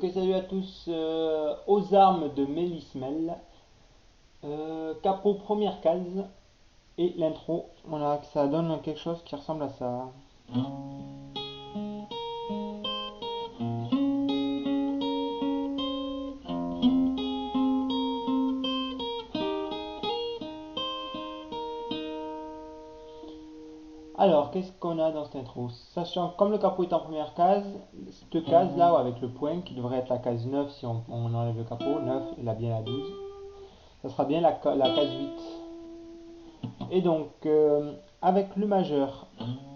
Ok, salut à tous. Aux armes de Mélismel. Capot première case. Et l'intro. Voilà, que ça donne quelque chose qui ressemble à ça. Alors, qu'est-ce qu'on a dans cette intro? Sachant que comme le capot est en première case, cette case là avec le point qui devrait être la case 9 si on enlève le capot, 9 et là bien la 12, ça sera bien la case 8. Et donc, avec le majeur,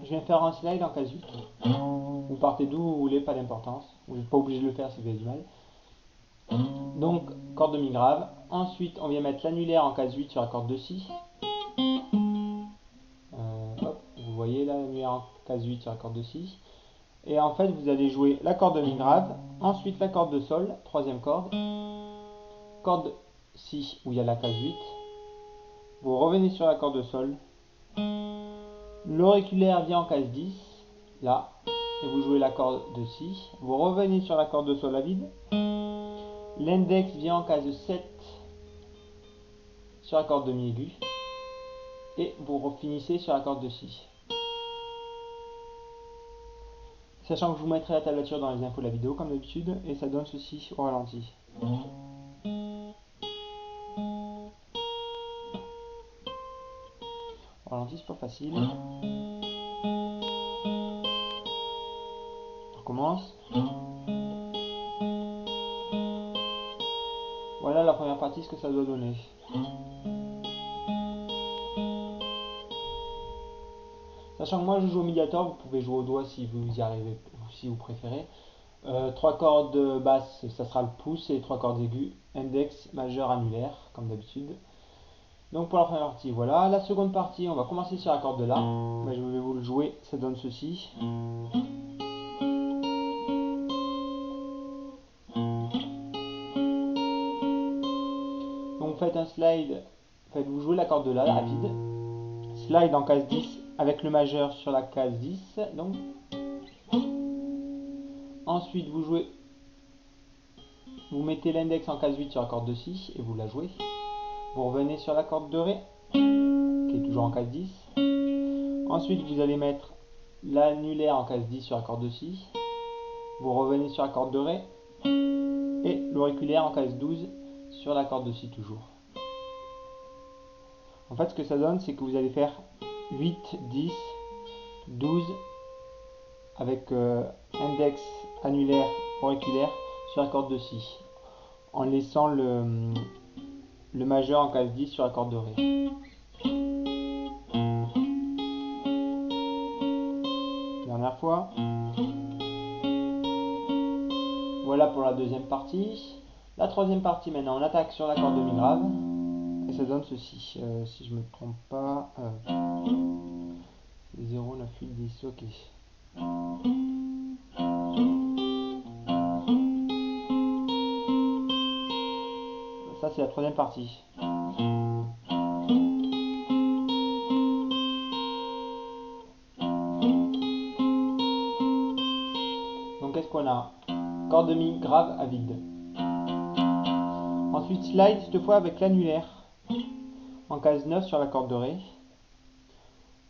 je viens faire un slide en case 8. Vous partez d'où vous voulez, pas d'importance. Vous n'êtes pas obligé de le faire si vous avez du mal. Donc, corde de mi grave. Ensuite, on vient mettre l'annulaire en case 8 sur la corde de si. Hop, vous voyez là, l'annulaire en case 8 sur la corde de si. Et en fait, vous allez jouer la corde de mi grave. Ensuite, la corde de sol, troisième corde. Corde si, où il y a la case 8. Vous revenez sur la corde de sol. L'auriculaire vient en case 10, là, et vous jouez la corde de si. Vous revenez sur la corde de sol à vide. L'index vient en case 7 sur la corde de mi aigu. Et vous finissez sur la corde de si. Sachant que je vous mettrai la tablature dans les infos de la vidéo comme d'habitude, et ça donne ceci au ralenti. Au ralenti, c'est pas facile. On recommence. Voilà la première partie, ce que ça doit donner. Sachant que moi je joue au médiator, vous pouvez jouer au doigt si vous y arrivez, si vous préférez. 3 cordes basses, ça sera le pouce, et 3 cordes aiguës, index, majeur, annulaire, comme d'habitude. Donc pour la première partie, voilà. La seconde partie, on va commencer sur la corde de la. Mais je vais vous le jouer, ça donne ceci. Donc vous faites un slide, vous jouez la corde de la rapide. Slide en case 10 avec le majeur sur la case 10. Donc. Ensuite vous jouez, vous mettez l'index en case 8 sur la corde de si et vous la jouez. Vous revenez sur la corde de ré qui est toujours en case 10. Ensuite vous allez mettre l'annulaire en case 10 sur la corde de si. Vous revenez sur la corde de ré et l'auriculaire en case 12 sur la corde de si toujours. En fait ce que ça donne c'est que vous allez faire 8, 10, 12 avec index, annulaire, auriculaire sur la corde de si, en laissant le majeur en case 10 sur la corde de ré. Dernière fois. Voilà pour la deuxième partie. La troisième partie maintenant, on attaque sur la corde de mi grave. Et ça donne ceci, si je me trompe pas. 0, 9, 8, 10, ok. Ça c'est la troisième partie. Donc qu'est-ce qu'on a? Corde de mi grave à vide. Ensuite slide cette fois avec l'annulaire en case 9 sur la corde de ré.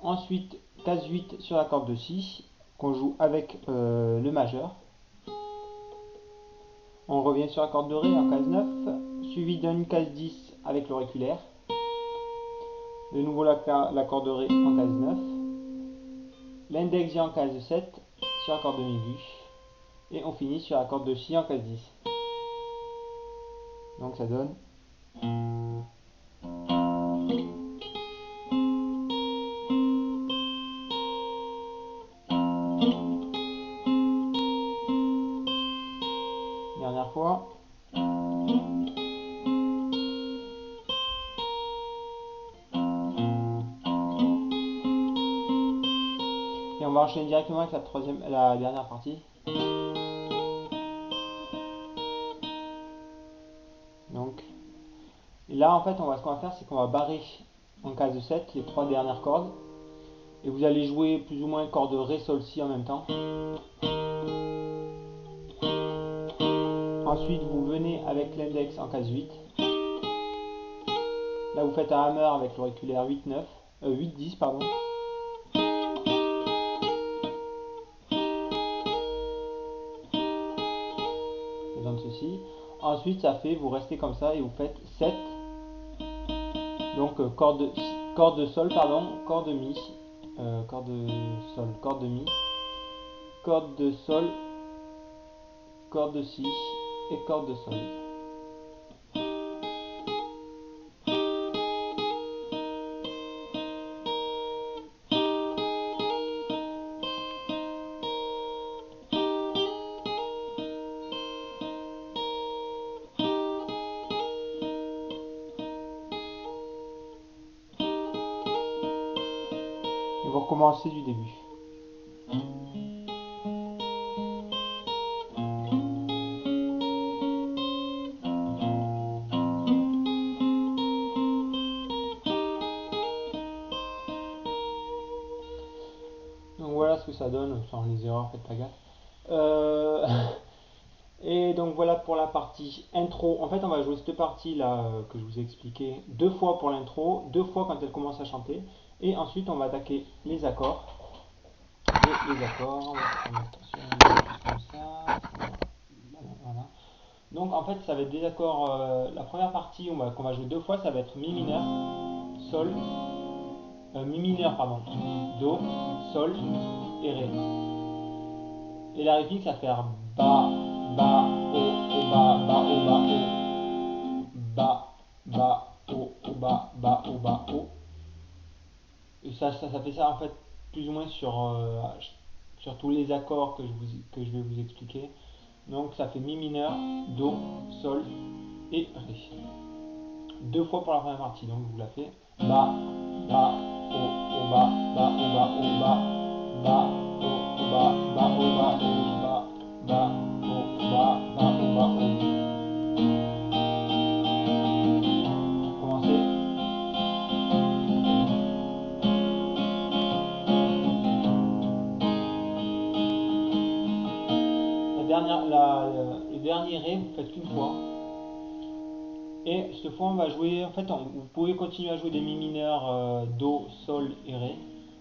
Ensuite case 8 sur la corde de si qu'on joue avec le majeur. On revient sur la corde de ré en case 9, suivi d'une case 10 avec l'auriculaire. De nouveau la corde de ré en case 9. L'index vient en case 7 sur la corde de mi aigu. Et on finit sur la corde de si en case 10. Donc ça donne. Dernière fois. Et on va enchaîner directement avec la dernière partie. Donc, et là en fait ce qu'on va faire c'est qu'on va barrer en case 7 les 3 dernières cordes. Et vous allez jouer plus ou moins corde ré sol si en même temps. Ensuite, vous venez avec l'index en case 8. Là, vous faites un hammer avec l'auriculaire 8-10, pardon. Ça donne ceci. Ensuite, ça fait, vous restez comme ça et vous faites 7. Donc, corde de sol, pardon, corde de mi, corde de sol, corde de mi, corde de sol, corde de si et corde de sol. Et vous recommencez du début. Donc voilà ce que ça donne, sans les erreurs, faites pas gaffe. Et donc voilà pour la partie intro. En fait, on va jouer cette partie là que je vous ai expliqué 2 fois pour l'intro, 2 fois quand elle commence à chanter. Et ensuite, on va attaquer les accords. Et les accords, on va mettre comme ça. Voilà. Donc en fait, ça va être des accords. La première partie qu'on va jouer 2 fois, ça va être mi mineur, sol, mi mineur, pardon, do, sol et ré. Et la rythmique, ça va faire ba, ba, o, ba, ba, o, ba, o. Ba, ba, o, ba, ba, o, ba, o. Et ça fait ça en fait plus ou moins sur tous les accords que je vais vous expliquer. Donc ça fait mi mineur, do, sol et ré. 2 fois pour la première partie, donc je vous la fais. Ba, ba, o, ba, ba, o, ba, o, ba, ba, o, ba, ba, o, ba, o, ba, ba, o, ba, ba, o, ba, o. Commencez. Le dernier ré, vous faites qu'une fois. Et cette fois, on va jouer. En fait, vous pouvez continuer à jouer des mi mineurs, do, sol et ré.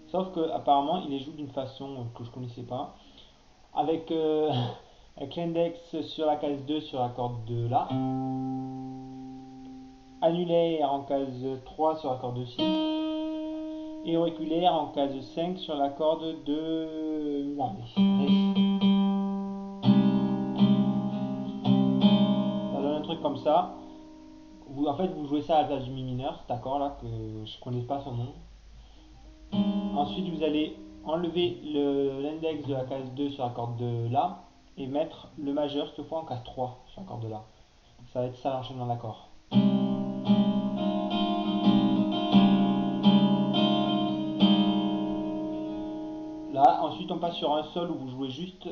Sauf que apparemment, il les joue d'une façon que je connaissais pas. Avec, avec l'index sur la case 2 sur la corde de la. Annulaire en case 3 sur la corde de si. Et auriculaire en case 5 sur la corde de la ré. Ça donne un truc comme ça. En fait, vous jouez ça à la place du mi mineur, cet accord là que je connais pas son nom. Ensuite, vous allez enlever l'index de la case 2 sur la corde de la et mettre le majeur cette fois en case 3 sur la corde de la. Ça va être ça l'enchaînement d'accords. Là, ensuite, on passe sur un sol où vous jouez juste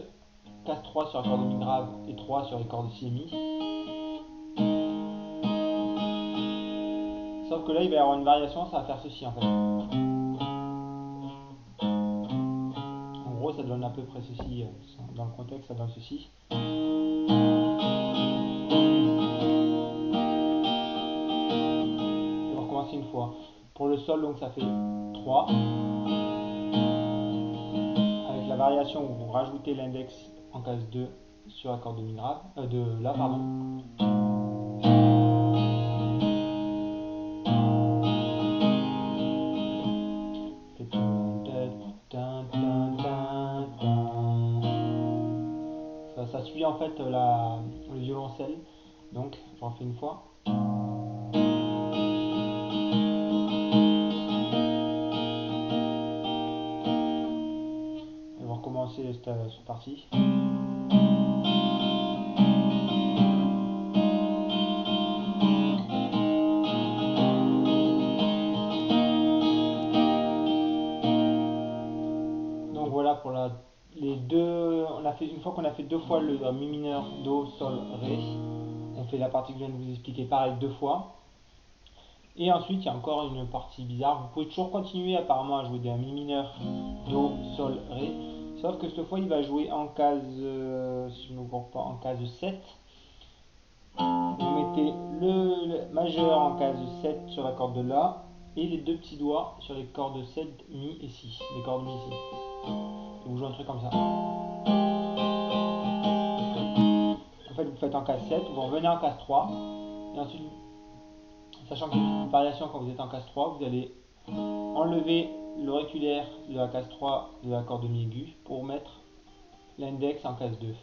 case 3 sur la corde de mi grave et 3 sur les cordes de si et mi. Sauf que là, il va y avoir une variation, ça va faire ceci en fait. En gros, ça donne à peu près ceci. Dans le contexte, ça donne ceci. On va recommencer une fois. Pour le sol, donc ça fait 3. Avec la variation où vous rajoutez l'index en case 2 sur la corde de mi grave, de la, pardon. Ça suit en fait le violoncelle. Donc, j'en fais une fois. Et on va recommencer cette partie. Donc voilà pour les deux. Une fois qu'on a fait 2 fois le mi mineur, do, sol, ré, on fait la partie que je viens de vous expliquer pareil 2 fois. Et ensuite, il y a encore une partie bizarre. Vous pouvez toujours continuer apparemment à jouer des mi mineur, do, sol, ré. Sauf que cette fois, il va jouer en case, si je ne me trompe pas, en case 7. monter le majeur en case 7 sur la corde de La et les deux petits doigts sur les cordes 7, Mi et Si, les cordes Mi ici. Et vous jouez un truc comme ça. En fait, vous faites en case 7, vous revenez en case 3, et ensuite, sachant qu'il y a une variation quand vous êtes en case 3, vous allez enlever l'auriculaire de la case 3 de la corde Mi aiguë pour mettre l'index en case 2.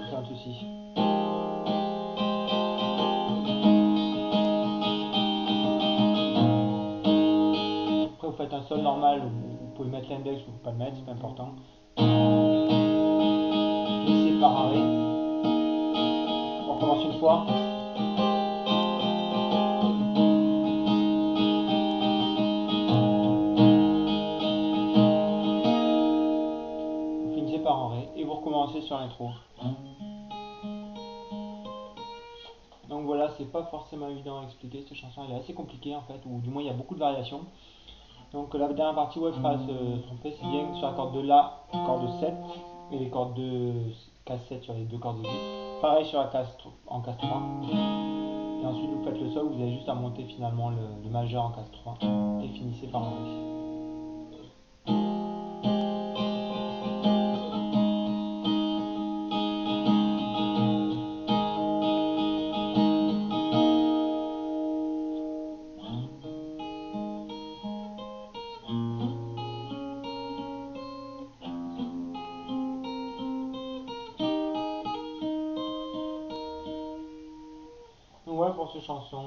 C'est un souci. Après, vous faites un sol normal, vous pouvez mettre l'index ou pas le mettre, c'est pas important. Glissez par un Ré. On recommence une fois. Vous finissez par un Ré et vous recommencez sur l'intro. Donc voilà, c'est pas forcément évident à expliquer, cette chanson elle est assez compliquée en fait, ou du moins il y a beaucoup de variations. Donc la dernière partie où elle fera se tromper, c'est bien sur la corde de La, corde 7, et les cordes de case 7 sur les deux cordes aiguës. Pareil sur la case en case 3. Et ensuite vous faites le sol, vous avez juste à monter finalement le majeur en case 3 et finissez par un Ré. Donc voilà pour cette chanson.